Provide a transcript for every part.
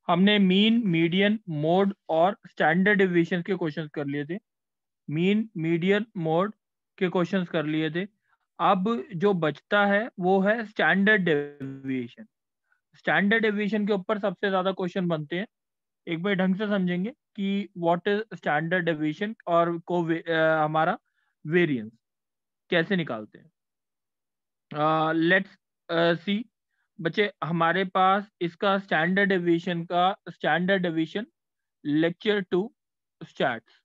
हमने mean, median, mode और standard deviation के क्वेश्चंस कर लिए थे। मीन, मीडियन, मोड के क्वेश्चंस कर लिए थे। अब जो बचता है वो है स्टैंडर्ड डेविएशन। स्टैंडर्ड डेविएशन के ऊपर सबसे ज्यादा क्वेश्चन बनते हैं। एक बार ढंग से समझेंगे कि व्हाट इज स्टैंडर्ड डेविएशन और हमारा वेरिएंस कैसे निकालते हैं। लेट्स सी बच्चे, हमारे पास इसका स्टैंडर्ड डेविएशन लेक्चर 2 स्टैट्स।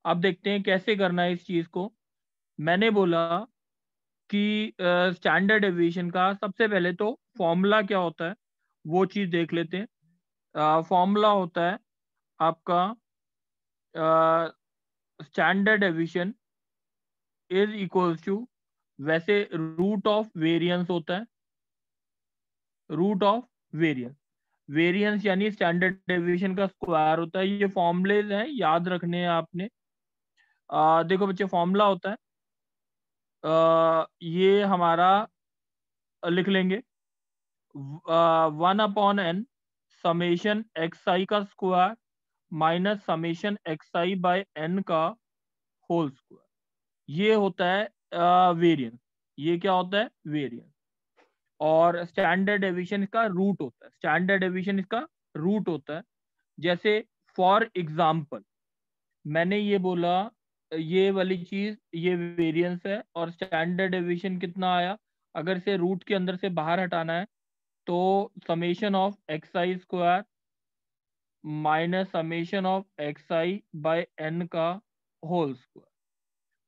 अब देखते हैं कैसे करना है इस चीज को। मैंने बोला कि स्टैंडर्ड डेविएशन का सबसे पहले तो फॉर्मूला क्या होता है वो चीज देख लेते हैं। फॉर्मूला होता है आपका standard deviation is equals to, वैसे रूट ऑफ वेरिएंस होता है, रूट ऑफ वेरिएंस। वेरिएंस यानी स्टैंडर्ड डेविएशन का स्क्वायर होता है। ये फॉर्मूलेज हैं, याद रखने हैं आपने। देखो बच्चे, फॉर्मूला होता है ये हमारा लिख लेंगे 1/n समेशन एक्स आई का square minus summation x i by n का होल स्क्वायर। ये होता है वेरिएंस। ये क्या होता है? वेरिएंस। और स्टैंडर्ड डेविएशन इसका रूट होता है। स्टैंडर्ड डेविएशन इसका रूट होता है। जैसे फॉर एग्जाम्पल मैंने ये बोला, ये वाली चीज ये वेरिएंस है और स्टैंडर्ड डेविएशन कितना आया। अगर इसे रूट के अंदर से बाहर हटाना है तो summation of x i square minus summation of x i by n का होल स्क्वायर।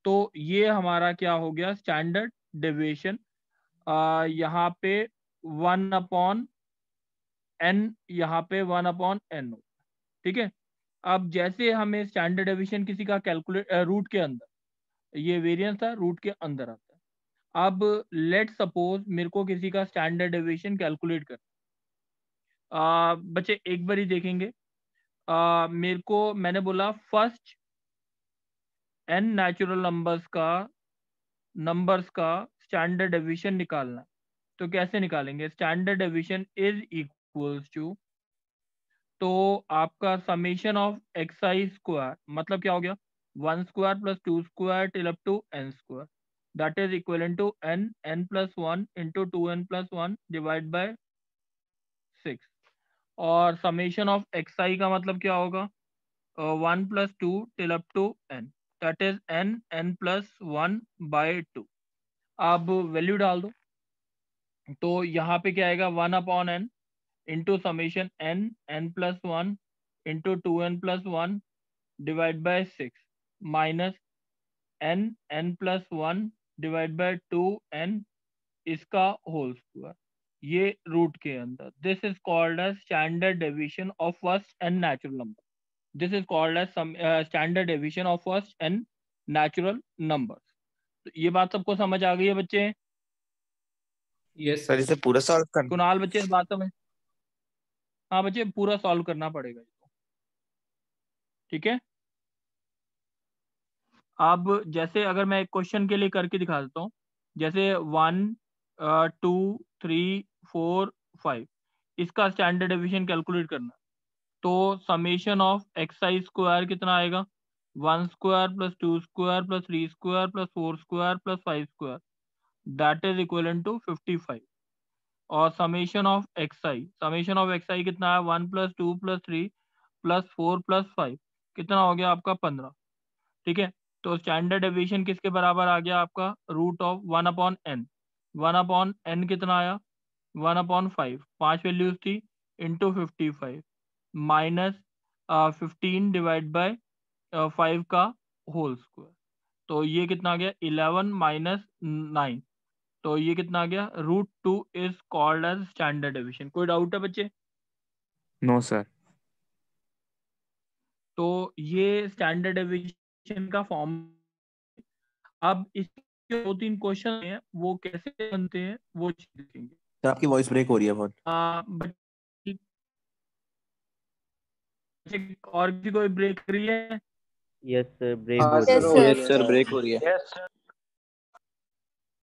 तो ये हमारा क्या हो गया? Standard deviation. यहाँ पे 1/n, यहाँ पे 1/n हो। ठीक है। अब जैसे हमें स्टैंडर्ड डेविएशन किसी का कैलकुलेट रूट के अंदर, ये वेरिएंस था, रूट के अंदर आता है। अब लेट सपोज मेरे को किसी का स्टैंडर्ड डेविएशन कैलकुलेट कर, बच्चे एक बार ही देखेंगे। मेरे को मैंने बोला फर्स्ट n नेचुरल नंबर्स का स्टैंडर्ड डेविएशन निकालना है। तो कैसे निकालेंगे? Standard deviation is equals to, तो आपका summation of x i square मतलब क्या हो गया? 1 square plus 2 square till up to n square, that is equal to n plus 1 into 2n plus 1 divide by 6। और समेशन ऑफ एक्स आई का मतलब क्या होगा? 1 plus 2 till up to n, that is n plus 1 by 2। अब value डाल दो तो यहाँ पे क्या आएगा? 1/n into summation n plus 1 into 2n plus 1 divide by 6 minus n plus 1 divide by 2n इसका होल स्क्वायर, ये रूट के अंदर। This is called as standard deviation of first n natural number. This is called as standard deviation of first n natural number. तो ये बात सबको समझ आ गई है बच्चे? यस सर, इसे पूरा सॉल्व करना। कुणाल बच्चे इस बात समझ? हाँ बच्चे, पूरा सॉल्व करना पड़ेगा इसको। ठीक है। अब जैसे अगर मैं एक क्वेश्चन के लिए करके दिखा देता हूँ, जैसे 1 2 3 4 5, इसका स्टैंडर्ड डेविएशन कैलकुलेट करना है। तो summation of x i square कितना आएगा? 1 square plus 2 square plus 3 square plus 4 square plus 5 square, that is equal to 55। और समेशन ऑफ एक्स आई कितना है? 1 प्लस 2 प्लस 3 प्लस 4 प्लस 5, कितना हो गया आपका? 15। ठीक है। तो स्टैंडर्ड डेविएशन किसके बराबर आ गया आपका? Root of 1/n। 1/n कितना आया? 1/5, 5 वैल्यूज थी, इंटू 55 माइनस 15 डिवाइड बाय 5 का होल स्क्वायर। तो ये कितना आ गया? 11 माइनस 9। तो ये कितना आ गया? √2 is called as standard deviation. कोई डाउट है बच्चे? No sir. तो ये स्टैंडर्ड डेविएशन का फॉर्म। अब इसके 2-3 क्वेश्चन हैं, वो कैसे बनते हैं वो देखेंगे। सर आपकी वॉइस ब्रेक हो रही है बहुत। बच्चे और भी कोई ब्रेक रही है? यस सर, ब्रेक हाँ हो रही सर, है। Yes, sir. Yes sir, break हो रही है। Yes sir.